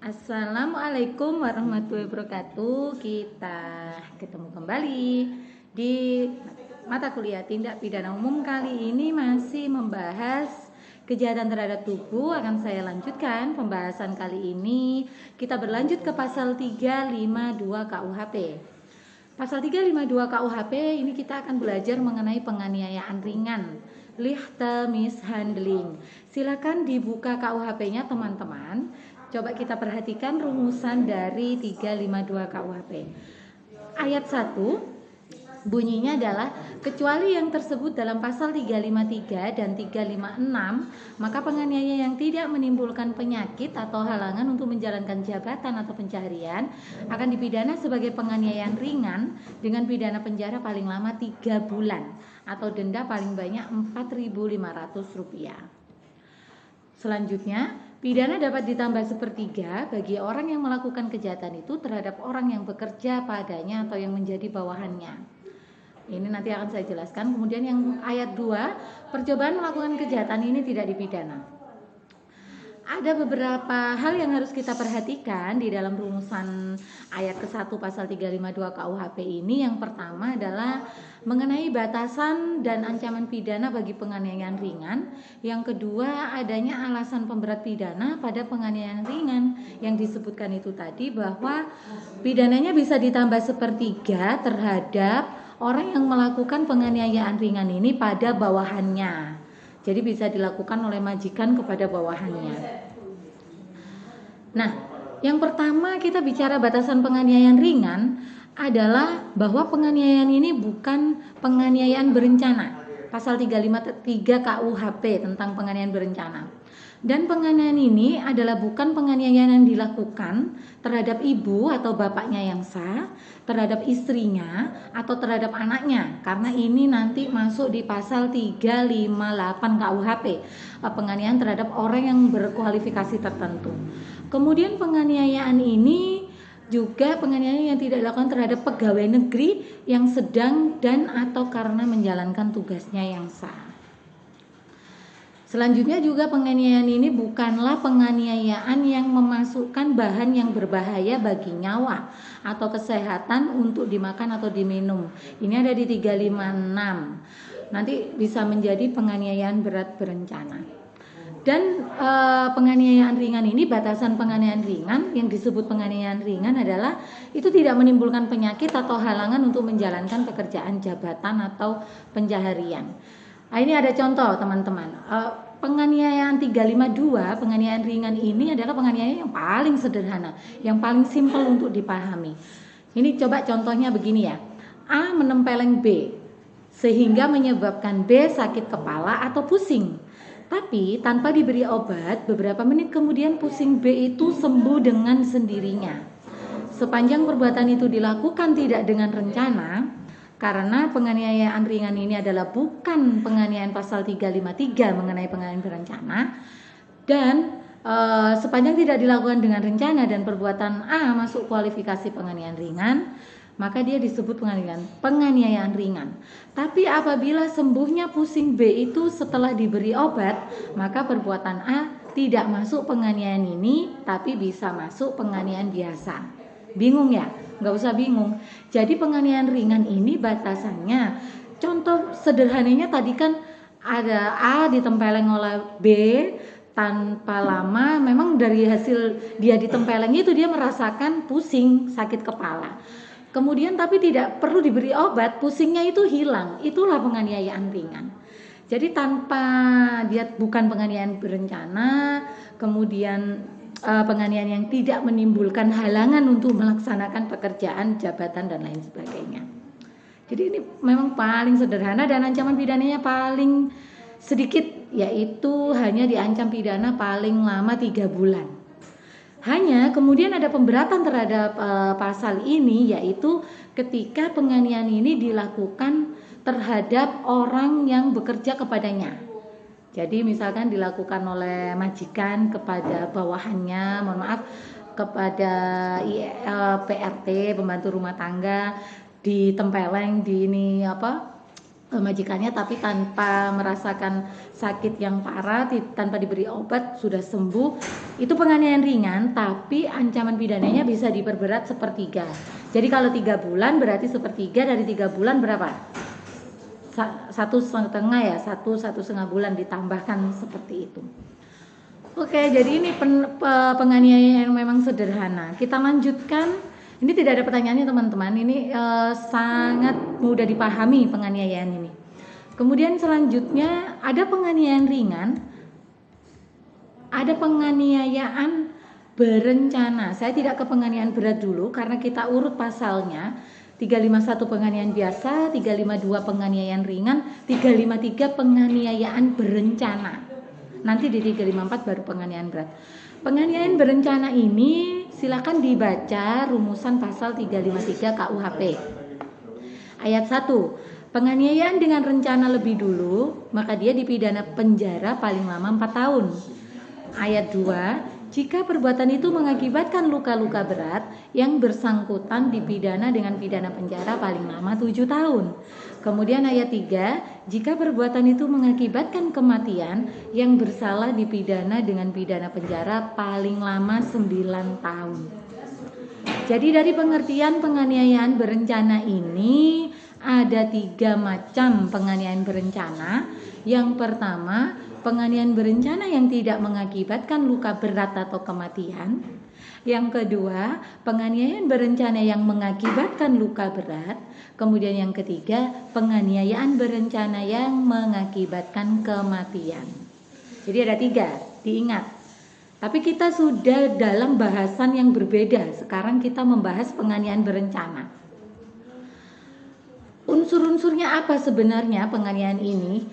Assalamualaikum warahmatullahi wabarakatuh. Kita ketemu kembali di mata kuliah tindak pidana umum. Kali ini masih membahas kejahatan terhadap tubuh. Akan saya lanjutkan pembahasan kali ini. Kita berlanjut ke pasal 352 KUHP. Pasal 352 KUHP ini kita akan belajar mengenai penganiayaan ringan, leichte mishandeling. Silakan dibuka KUHP-nya teman-teman. Coba kita perhatikan rumusan dari 352 KUHP. Ayat 1 bunyinya adalah kecuali yang tersebut dalam pasal 353 dan 356, maka penganiaya yang tidak menimbulkan penyakit atau halangan untuk menjalankan jabatan atau pencaharian akan dipidana sebagai penganiayaan ringan dengan pidana penjara paling lama 3 bulan atau denda paling banyak Rp4.500. Selanjutnya, pidana dapat ditambah sepertiga bagi orang yang melakukan kejahatan itu terhadap orang yang bekerja padanya atau yang menjadi bawahannya. Ini nanti akan saya jelaskan. Kemudian yang ayat 2, percobaan melakukan kejahatan ini tidak dipidana. Ada beberapa hal yang harus kita perhatikan di dalam rumusan ayat ke-1 pasal 352 KUHP ini. Yang pertama adalah mengenai batasan dan ancaman pidana bagi penganiayaan ringan. Yang kedua, adanya alasan pemberat pidana pada penganiayaan ringan. Yang disebutkan itu tadi bahwa pidananya bisa ditambah sepertiga terhadap orang yang melakukan penganiayaan ringan ini pada bawahannya. Jadi bisa dilakukan oleh majikan kepada bawahannya. Nah, yang pertama kita bicara batasan penganiayaan ringan adalah bahwa penganiayaan ini bukan penganiayaan berencana. Pasal 353 KUHP tentang penganiayaan berencana. Dan penganiayaan ini adalah bukan penganiayaan yang dilakukan terhadap ibu atau bapaknya yang sah, terhadap istrinya atau terhadap anaknya, karena ini nanti masuk di pasal 358 KUHP, penganiayaan terhadap orang yang berkualifikasi tertentu. Kemudian penganiayaan ini juga penganiayaan yang tidak dilakukan terhadap pegawai negeri yang sedang dan atau karena menjalankan tugasnya yang sah. Selanjutnya juga penganiayaan ini bukanlah penganiayaan yang memasukkan bahan yang berbahaya bagi nyawa atau kesehatan untuk dimakan atau diminum. Ini ada di 356. Nanti bisa menjadi penganiayaan berat berencana. Dan penganiayaan ringan ini, batasan penganiayaan ringan yang disebut penganiayaan ringan adalah itu tidak menimbulkan penyakit atau halangan untuk menjalankan pekerjaan jabatan atau pencaharian. Nah, ini ada contoh teman-teman. Penganiayaan 352, penganiayaan ringan ini adalah penganiayaan yang paling sederhana, yang paling simpel untuk dipahami. Ini coba contohnya begini ya. A menempeleng B sehingga menyebabkan B sakit kepala atau pusing. Tapi tanpa diberi obat, beberapa menit kemudian pusing B itu sembuh dengan sendirinya. Sepanjang perbuatan itu dilakukan tidak dengan rencana, karena penganiayaan ringan ini adalah bukan penganiayaan pasal 353 mengenai penganiayaan berencana, dan sepanjang tidak dilakukan dengan rencana dan perbuatan A masuk kualifikasi penganiayaan ringan, maka dia disebut penganiayaan ringan. Tapi apabila sembuhnya pusing B itu setelah diberi obat, maka perbuatan A tidak masuk penganiayaan ini, tapi bisa masuk penganiayaan biasa. Bingung ya? Nggak usah bingung. Jadi penganiayaan ringan ini batasannya, contoh sederhananya tadi kan ada A ditempeleng oleh B tanpa lama, memang dari hasil dia ditempeleng itu dia merasakan pusing, sakit kepala. Kemudian tapi tidak perlu diberi obat, pusingnya itu hilang. Itulah penganiayaan ringan. Jadi tanpa dia bukan penganiayaan berencana, kemudian penganiayaan yang tidak menimbulkan halangan untuk melaksanakan pekerjaan, jabatan dan lain sebagainya. Jadi ini memang paling sederhana dan ancaman pidananya paling sedikit, yaitu hanya diancam pidana paling lama 3 bulan. Hanya kemudian ada pemberatan terhadap pasal ini, yaitu ketika penganiayaan ini dilakukan terhadap orang yang bekerja kepadanya. Jadi misalkan dilakukan oleh majikan kepada bawahannya, mohon maaf, kepada PRT, pembantu rumah tangga, ditempeleng di majikannya tapi tanpa merasakan sakit yang parah, tanpa diberi obat sudah sembuh, itu penganiayaan ringan, tapi ancaman pidananya bisa diperberat sepertiga. Jadi kalau 3 bulan berarti sepertiga dari 3 bulan berapa? 1,5 ya, 1,5 bulan ditambahkan seperti itu. Oke, jadi ini penganiayaan yang memang sederhana. Kita lanjutkan. Ini tidak ada pertanyaannya teman-teman. Ini sangat mudah dipahami penganiayaan ini. Kemudian selanjutnya ada penganiayaan ringan, ada penganiayaan berencana. Saya tidak ke penganiayaan berat dulu karena kita urut pasalnya. 351 penganiayaan biasa, 352 penganiayaan ringan, 353 penganiayaan berencana. Nanti di 354 baru penganiayaan berat. Penganiayaan berencana ini silakan dibaca rumusan pasal 353 KUHP. Ayat 1, penganiayaan dengan rencana lebih dulu, maka dia dipidana penjara paling lama 4 tahun. Ayat 2, jika perbuatan itu mengakibatkan luka-luka berat, yang bersangkutan dipidana dengan pidana penjara paling lama 7 tahun. Kemudian ayat 3, jika perbuatan itu mengakibatkan kematian, yang bersalah dipidana dengan pidana penjara paling lama 9 tahun. Jadi dari pengertian penganiayaan berencana ini ada 3 macam penganiayaan berencana. Yang pertama, penganiayaan berencana yang tidak mengakibatkan luka berat atau kematian. Yang kedua, penganiayaan berencana yang mengakibatkan luka berat. Kemudian yang ketiga, penganiayaan berencana yang mengakibatkan kematian. Jadi ada 3, diingat. Tapi kita sudah dalam bahasan yang berbeda. Sekarang kita membahas penganiayaan berencana. Unsur-unsurnya apa sebenarnya penganiayaan ini?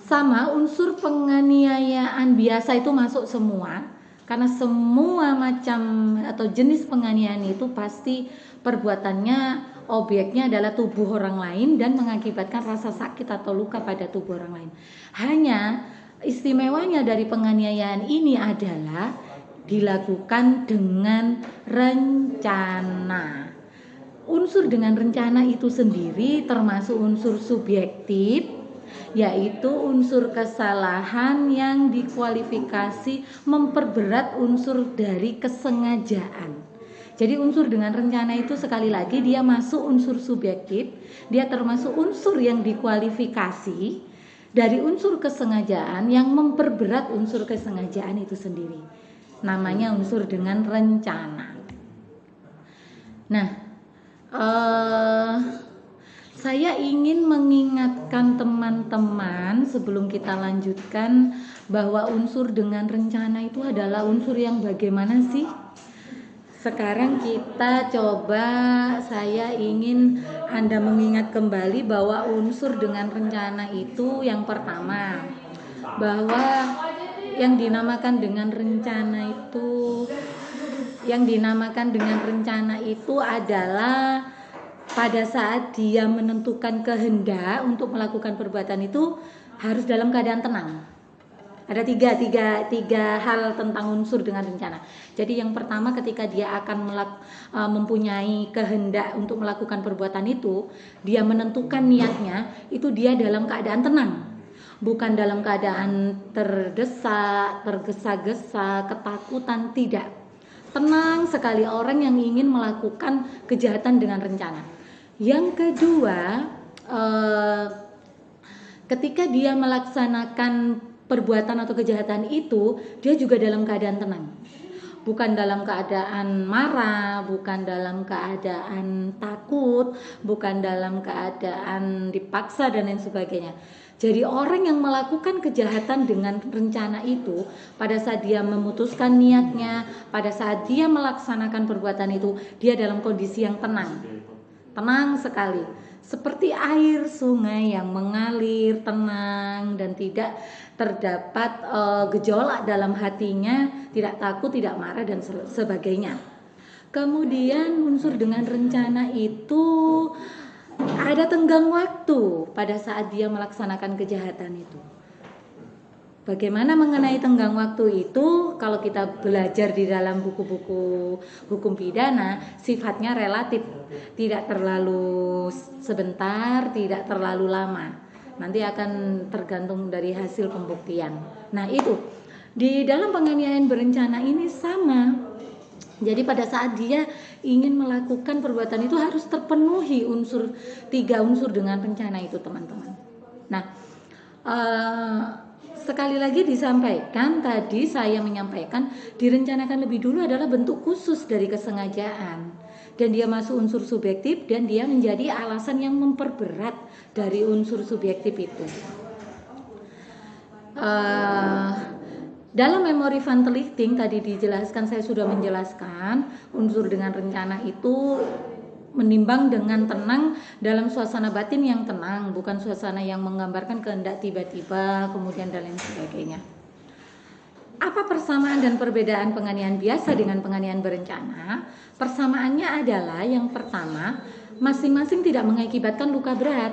Sama, unsur penganiayaan biasa itu masuk semua. Karena semua macam atau jenis penganiayaan itu pasti perbuatannya, objeknya adalah tubuh orang lain dan mengakibatkan rasa sakit atau luka pada tubuh orang lain. Hanya istimewanya dari penganiayaan ini adalah dilakukan dengan rencana. Unsur dengan rencana itu sendiri termasuk unsur subjektif, yaitu unsur kesalahan yang dikualifikasi memperberat unsur dari kesengajaan. Jadi unsur dengan rencana itu sekali lagi dia masuk unsur subjektif, dia termasuk unsur yang dikualifikasi dari unsur kesengajaan yang memperberat unsur kesengajaan itu sendiri. Namanya unsur dengan rencana. Nah, saya ingin mengingatkan teman-teman sebelum kita lanjutkan bahwa unsur dengan rencana itu adalah unsur yang bagaimana sih? Sekarang kita coba, saya ingin Anda mengingat kembali bahwa unsur dengan rencana itu yang pertama, bahwa yang dinamakan dengan rencana itu adalah pada saat dia menentukan kehendak untuk melakukan perbuatan itu harus dalam keadaan tenang. Ada tiga hal tentang unsur dengan rencana. Jadi yang pertama, ketika dia akan mempunyai kehendak untuk melakukan perbuatan itu, dia menentukan niatnya, itu dia dalam keadaan tenang. Bukan dalam keadaan terdesak, tergesa-gesa, ketakutan, tidak. Tenang sekali orang yang ingin melakukan kejahatan dengan rencana. Yang kedua, ketika dia melaksanakan perbuatan atau kejahatan itu, dia juga dalam keadaan tenang. Bukan dalam keadaan marah, bukan dalam keadaan takut, bukan dalam keadaan dipaksa dan lain sebagainya. Jadi orang yang melakukan kejahatan dengan rencana itu, pada saat dia memutuskan niatnya, pada saat dia melaksanakan perbuatan itu, dia dalam kondisi yang tenang. Tenang sekali, seperti air sungai yang mengalir tenang dan tidak terdapat gejolak dalam hatinya, tidak takut, tidak marah dan sebagainya. Kemudian unsur dengan rencana itu ada tenggang waktu pada saat dia melaksanakan kejahatan itu. Bagaimana mengenai tenggang waktu itu? Kalau kita belajar di dalam buku-buku hukum pidana, sifatnya relatif, tidak terlalu sebentar, tidak terlalu lama. Nanti akan tergantung dari hasil pembuktian. Nah itu, di dalam penganiayaan berencana ini sama. Jadi pada saat dia ingin melakukan perbuatan itu harus terpenuhi tiga unsur dengan rencana itu, teman-teman. Nah, sekali lagi disampaikan, tadi saya menyampaikan direncanakan lebih dulu adalah bentuk khusus dari kesengajaan, dan dia masuk unsur subjektif dan dia menjadi alasan yang memperberat dari unsur subjektif itu. Dalam memori Van Lichting tadi dijelaskan, saya sudah menjelaskan unsur dengan rencana itu menimbang dengan tenang dalam suasana batin yang tenang, bukan suasana yang menggambarkan kehendak tiba-tiba kemudian dan lain sebagainya. Apa persamaan dan perbedaan penganiayaan biasa dengan penganiayaan berencana? Persamaannya adalah yang pertama, masing-masing tidak mengakibatkan luka berat.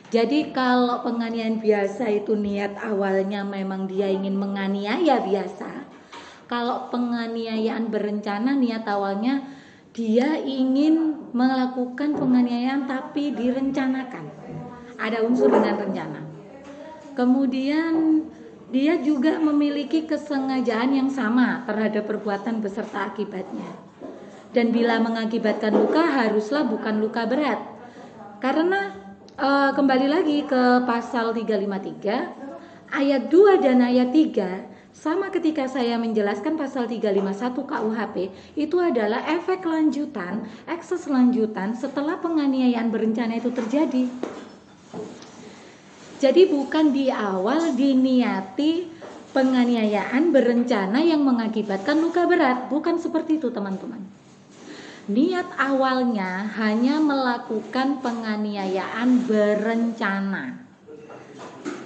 Jadi kalau penganiayaan biasa itu niat awalnya memang dia ingin menganiaya biasa. Kalau penganiayaan berencana niat awalnya dia ingin melakukan penganiayaan tapi direncanakan. Ada unsur dengan rencana. Kemudian dia juga memiliki kesengajaan yang sama terhadap perbuatan beserta akibatnya. Dan bila mengakibatkan luka haruslah bukan luka berat. Karena kembali lagi ke pasal 353 ayat 2 dan ayat 3 sama ketika saya menjelaskan pasal 351 KUHP itu adalah efek lanjutan, ekses lanjutan setelah penganiayaan berencana itu terjadi. Jadi bukan di awal diniati penganiayaan berencana yang mengakibatkan luka berat, bukan seperti itu teman-teman. Niat awalnya hanya melakukan penganiayaan berencana.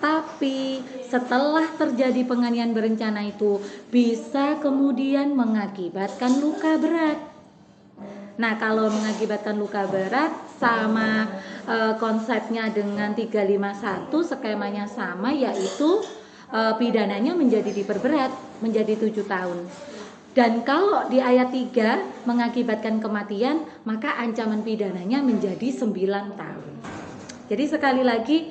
Tapi setelah terjadi penganiayaan berencana itu bisa kemudian mengakibatkan luka berat. Nah, kalau mengakibatkan luka berat sama konsepnya dengan 351 skemanya sama, yaitu pidananya menjadi diperberat menjadi 7 tahun. Dan kalau di ayat 3 mengakibatkan kematian, maka ancaman pidananya menjadi 9 tahun. Jadi sekali lagi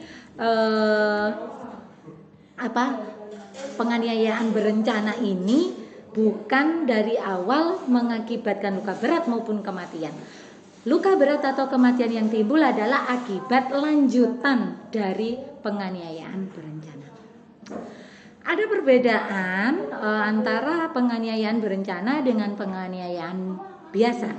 penganiayaan berencana ini bukan dari awal mengakibatkan luka berat maupun kematian. Luka berat atau kematian yang timbul adalah akibat lanjutan dari penganiayaan berencana. Ada perbedaan antara penganiayaan berencana dengan penganiayaan biasa.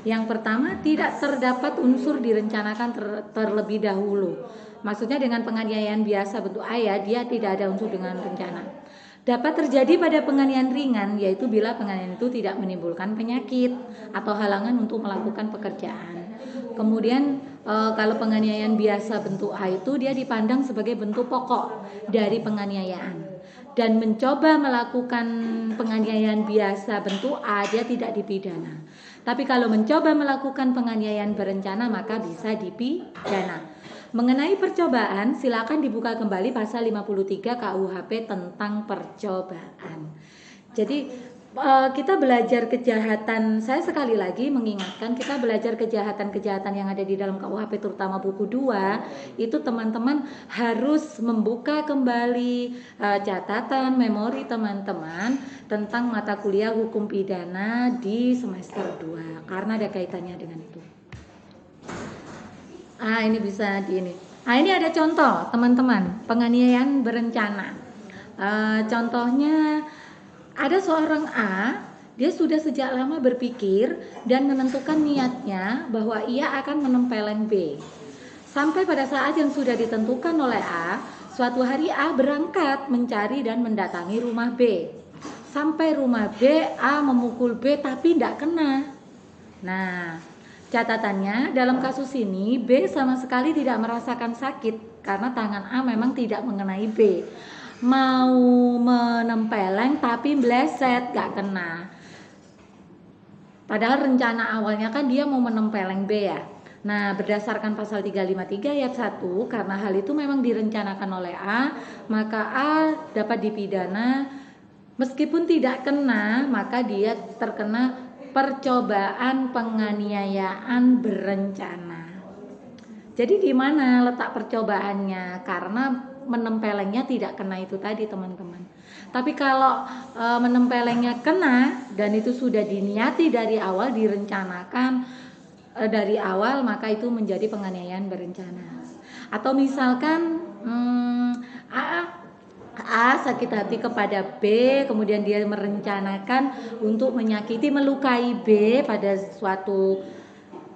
Yang pertama, tidak terdapat unsur direncanakan terlebih dahulu. Maksudnya dengan penganiayaan biasa bentuk A ya, dia tidak ada unsur dengan rencana. Dapat terjadi pada penganiayaan ringan, yaitu bila penganiayaan itu tidak menimbulkan penyakit atau halangan untuk melakukan pekerjaan. Kemudian kalau penganiayaan biasa bentuk A itu dia dipandang sebagai bentuk pokok dari penganiayaan. Dan mencoba melakukan penganiayaan biasa bentuk A dia tidak dipidana. Tapi kalau mencoba melakukan penganiayaan berencana maka bisa dipidana. Mengenai percobaan silakan dibuka kembali pasal 53 KUHP tentang percobaan. Jadi kita belajar kejahatan, saya sekali lagi mengingatkan kita belajar kejahatan-kejahatan yang ada di dalam KUHP terutama buku 2 itu teman-teman harus membuka kembali catatan memori teman-teman tentang mata kuliah hukum pidana di semester 2 karena ada kaitannya dengan itu. Ini bisa di ini. Ini ada contoh teman-teman penganiayaan berencana. Contohnya ada seorang A, dia sudah sejak lama berpikir dan menentukan niatnya bahwa ia akan menempeleng B. Sampai pada saat yang sudah ditentukan oleh A, suatu hari A berangkat mencari dan mendatangi rumah B. Sampai rumah B, A memukul B tapi tidak kena. Nah, catatannya dalam kasus ini B sama sekali tidak merasakan sakit karena tangan A memang tidak mengenai B. Mau menempeleng tapi meleset gak kena. Padahal rencana awalnya kan dia mau menempeleng B ya. Nah, berdasarkan pasal 353 ayat 1 karena hal itu memang direncanakan oleh A, maka A dapat dipidana meskipun tidak kena, maka dia terkena percobaan penganiayaan berencana. Jadi di mana letak percobaannya? Karena menempelengnya tidak kena itu tadi teman-teman. Tapi kalau menempelengnya kena dan itu sudah diniati dari awal, direncanakan dari awal, maka itu menjadi penganiayaan berencana. Atau misalkan A sakit hati kepada B, kemudian dia merencanakan untuk menyakiti, melukai B pada suatu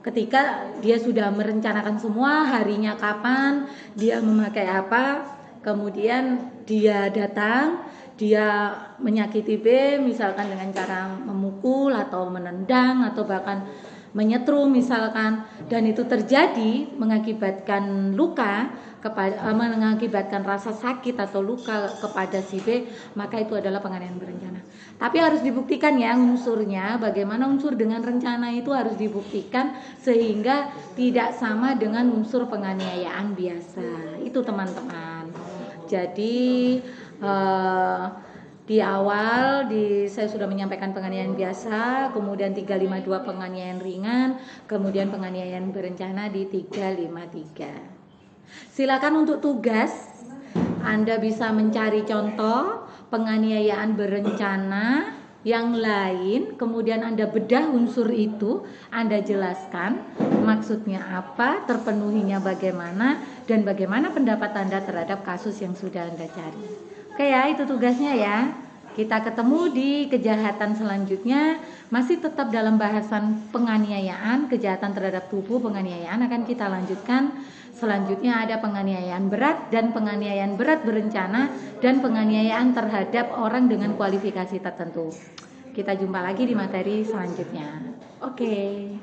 ketika dia sudah merencanakan semua harinya kapan, dia memakai apa, kemudian dia datang, dia menyakiti B misalkan dengan cara memukul atau menendang atau bahkan menyetrum misalkan, dan itu terjadi mengakibatkan luka mengakibatkan rasa sakit atau luka kepada si B, maka itu adalah penganiayaan berencana. Tapi harus dibuktikan ya unsurnya, bagaimana unsur dengan rencana itu harus dibuktikan sehingga tidak sama dengan unsur penganiayaan biasa. Itu teman-teman. Jadi di awal saya sudah menyampaikan penganiayaan biasa, kemudian 352 penganiayaan ringan, kemudian penganiayaan berencana di 353. Silakan untuk tugas, Anda bisa mencari contoh penganiayaan berencana yang lain, kemudian Anda bedah unsur itu, Anda jelaskan maksudnya apa, terpenuhinya bagaimana, dan bagaimana pendapat Anda terhadap kasus yang sudah Anda cari. Oke ya, itu tugasnya ya. Kita ketemu di kejahatan selanjutnya, masih tetap dalam bahasan penganiayaan, kejahatan terhadap tubuh, penganiayaan akan kita lanjutkan. Selanjutnya ada penganiayaan berat dan penganiayaan berat berencana dan penganiayaan terhadap orang dengan kualifikasi tertentu. Kita jumpa lagi di materi selanjutnya. Oke.